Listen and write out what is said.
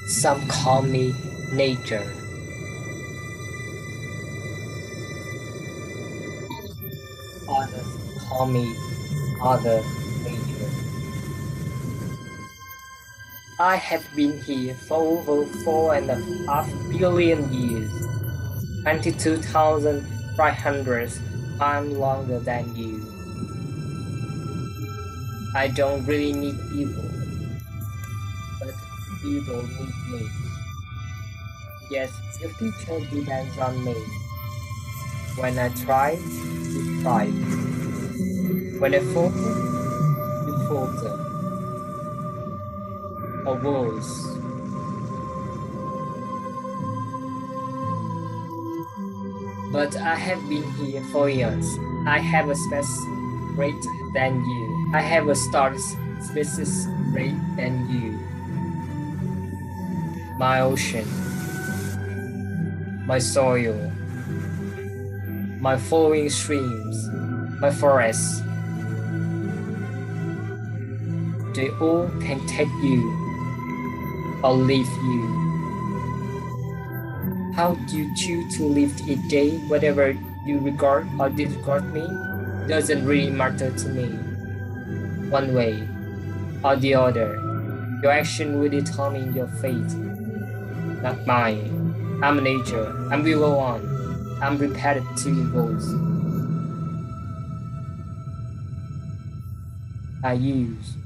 Some call me nature. Others call me other nature. I have been here for over 4.5 billion years, 22,500 times longer than you. I don't really need people, but people need me. Yes, your future depends on me. When I try, you try. When I falter, you falter. Or worse. But I have been here for years. I have a space greater than you. I have a star species greater than you. My ocean, my soil, my flowing streams, my forests. They all can take you or leave you. How do you choose to live each day? Whatever you regard or disregard me doesn't really matter to me. One way or the other, your action will determine your fate, not mine. I'm nature. I'm will go on. I'm prepared to evolve. I use